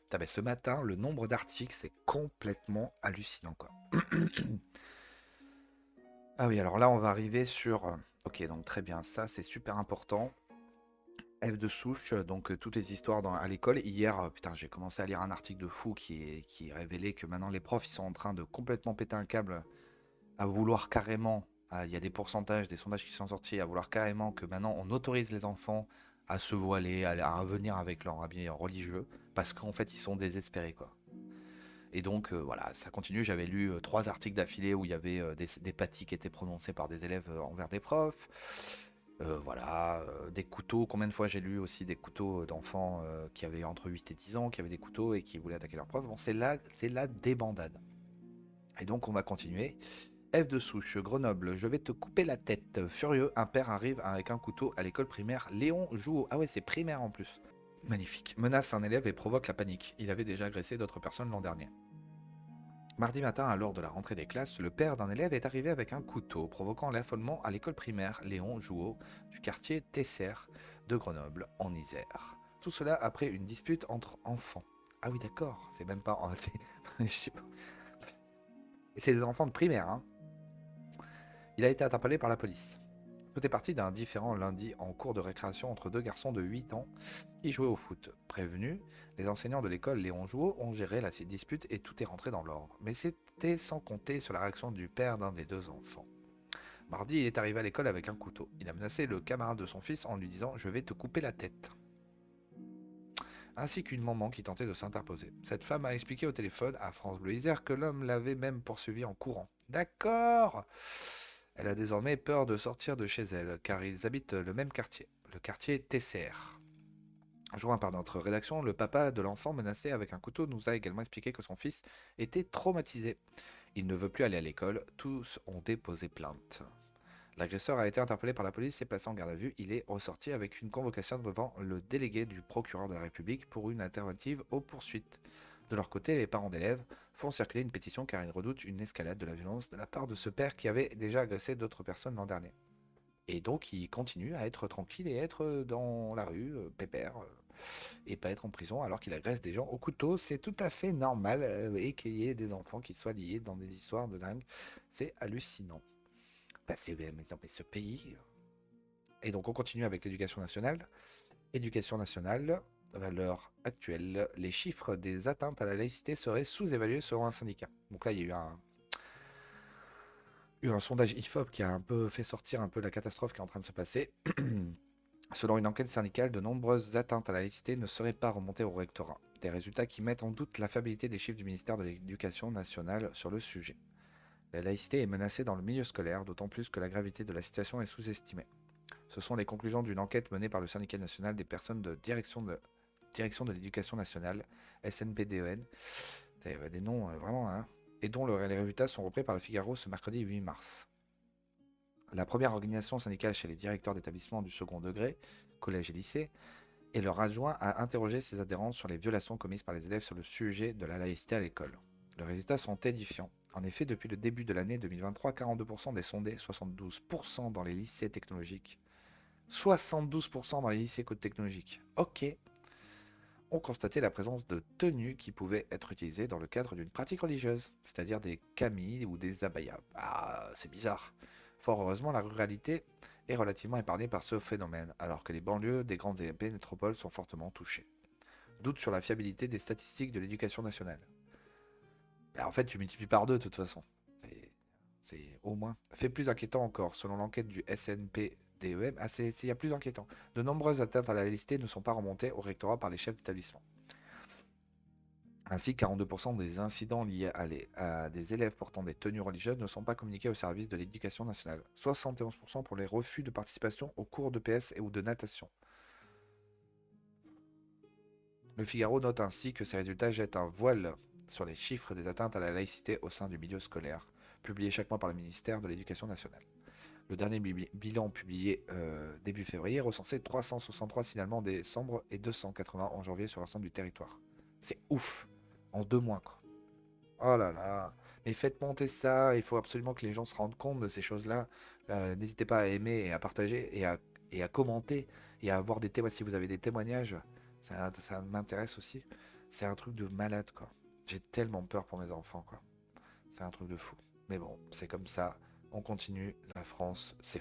Putain, mais ce matin, le nombre d'articles, c'est complètement hallucinant, quoi. Ah oui, alors là, on va arriver sur... Ok, donc très bien, ça, c'est super important. F de souche, donc toutes les histoires à l'école. Hier, putain, j'ai commencé à lire un article de fou qui révélait que maintenant les profs, ils sont en train de complètement péter un câble à vouloir carrément... Il y a des pourcentages, des sondages qui sont sortis, à vouloir carrément que maintenant on autorise les enfants à se voiler, à venir avec leur habit religieux, parce qu'en fait, ils sont désespérés, quoi. Et donc voilà, ça continue. J'avais lu 3 articles d'affilée où il y avait des pâtis qui étaient prononcés par des élèves envers des profs. Voilà, des couteaux. Combien de fois j'ai lu aussi des couteaux d'enfants qui avaient entre 8 et 10 ans, qui avaient des couteaux et qui voulaient attaquer leurs profs. Bon, c'est la débandade. Et donc on va continuer. F de souche, Grenoble, je vais te couper la tête. Furieux, un père arrive avec un couteau à l'école primaire. Léon joue au... Ah ouais, c'est primaire en plus. Magnifique. Menace un élève et provoque la panique. Il avait déjà agressé d'autres personnes l'an dernier. Mardi matin, à l'heure de la rentrée des classes, le père d'un élève est arrivé avec un couteau, provoquant l'affolement à l'école primaire Léon Jouot du quartier Tesser de Grenoble, en Isère. Tout cela après une dispute entre enfants. Ah oui, d'accord, c'est même pas... C'est des enfants de primaire, hein. Il a été interpellé par la police. Tout est parti d'un différend lundi en cours de récréation entre deux garçons de 8 ans qui jouaient au foot. Prévenus, les enseignants de l'école Léon Jouot ont géré la dispute et tout est rentré dans l'ordre. Mais c'était sans compter sur la réaction du père d'un des deux enfants. Mardi, il est arrivé à l'école avec un couteau. Il a menacé le camarade de son fils en lui disant «Je vais te couper la tête», ainsi qu'une maman qui tentait de s'interposer. Cette femme a expliqué au téléphone à France Bleu Isère que l'homme l'avait même poursuivi en courant. D'accord. Elle a désormais peur de sortir de chez elle, car ils habitent le même quartier, le quartier TCR. Joint par notre rédaction, le papa de l'enfant menacé avec un couteau nous a également expliqué que son fils était traumatisé. Il ne veut plus aller à l'école, tous ont déposé plainte. L'agresseur a été interpellé par la police et placé en garde à vue. Il est ressorti avec une convocation devant le délégué du procureur de la République pour une interventive aux poursuites. De leur côté, les parents d'élèves font circuler une pétition car ils redoutent une escalade de la violence de la part de ce père qui avait déjà agressé d'autres personnes l'an dernier. Et donc, il continue à être tranquille et être dans la rue, pépère, et pas être en prison alors qu'il agresse des gens au couteau. C'est tout à fait normal et qu'il y ait des enfants qui soient liés dans des histoires de dingue. C'est hallucinant. Bah, mais non, mais ce pays. Et donc, on continue avec l'éducation nationale. Éducation nationale, à l'heure actuelle, les chiffres des atteintes à la laïcité seraient sous-évalués selon un syndicat. Donc là, il y a eu un sondage IFOP qui a un peu fait sortir un peu la catastrophe qui est en train de se passer. Selon une enquête syndicale, de nombreuses atteintes à la laïcité ne seraient pas remontées au rectorat. Des résultats qui mettent en doute la fiabilité des chiffres du ministère de l'Éducation nationale sur le sujet. La laïcité est menacée dans le milieu scolaire, d'autant plus que la gravité de la situation est sous-estimée. Ce sont les conclusions d'une enquête menée par le syndicat national des personnes de direction de l'éducation nationale, SNPDEN. C'est des noms vraiment, hein, et dont les résultats sont repris par le Figaro ce mercredi 8 mars. La première organisation syndicale chez les directeurs d'établissements du second degré, collège et lycée, et leur adjoint a interrogé ses adhérents sur les violations commises par les élèves sur le sujet de la laïcité à l'école. Les résultats sont édifiants. En effet, depuis le début de l'année 2023, 42% des sondés, 72% dans les lycées technologiques, 72% dans les lycées technologiques, ok, ont constaté la présence de tenues qui pouvaient être utilisées dans le cadre d'une pratique religieuse, c'est-à-dire des camis ou des abayas. Ah, c'est bizarre. Fort heureusement, la ruralité est relativement épargnée par ce phénomène, alors que les banlieues des grandes métropoles sont fortement touchées. Doute sur la fiabilité des statistiques de l'éducation nationale. En fait, tu multiplies par deux de toute façon. C'est au moins. Fait plus inquiétant encore, selon l'enquête du SNPDEM, il y a plus inquiétant. De nombreuses atteintes à la laïcité ne sont pas remontées au rectorat par les chefs d'établissement. Ainsi, 42% des incidents liés à des élèves portant des tenues religieuses ne sont pas communiqués au service de l'éducation nationale. 71% pour les refus de participation aux cours de PS et ou de natation. Le Figaro note ainsi que ces résultats jettent un voile sur les chiffres des atteintes à la laïcité au sein du milieu scolaire, publiés chaque mois par le ministère de l'Éducation nationale. Le dernier bilan publié début février recensait 363 signalements en décembre et 280 en janvier sur l'ensemble du territoire. C'est ouf. En 2 mois, quoi. Oh là là. Mais faites monter ça. Il faut absolument que les gens se rendent compte de ces choses-là. N'hésitez pas à aimer et à partager et à commenter et à avoir des témoignages. Si vous avez des témoignages, ça m'intéresse aussi. C'est un truc de malade, quoi. J'ai tellement peur pour mes enfants, quoi. C'est un truc de fou. Mais bon, c'est comme ça. On continue. La France, c'est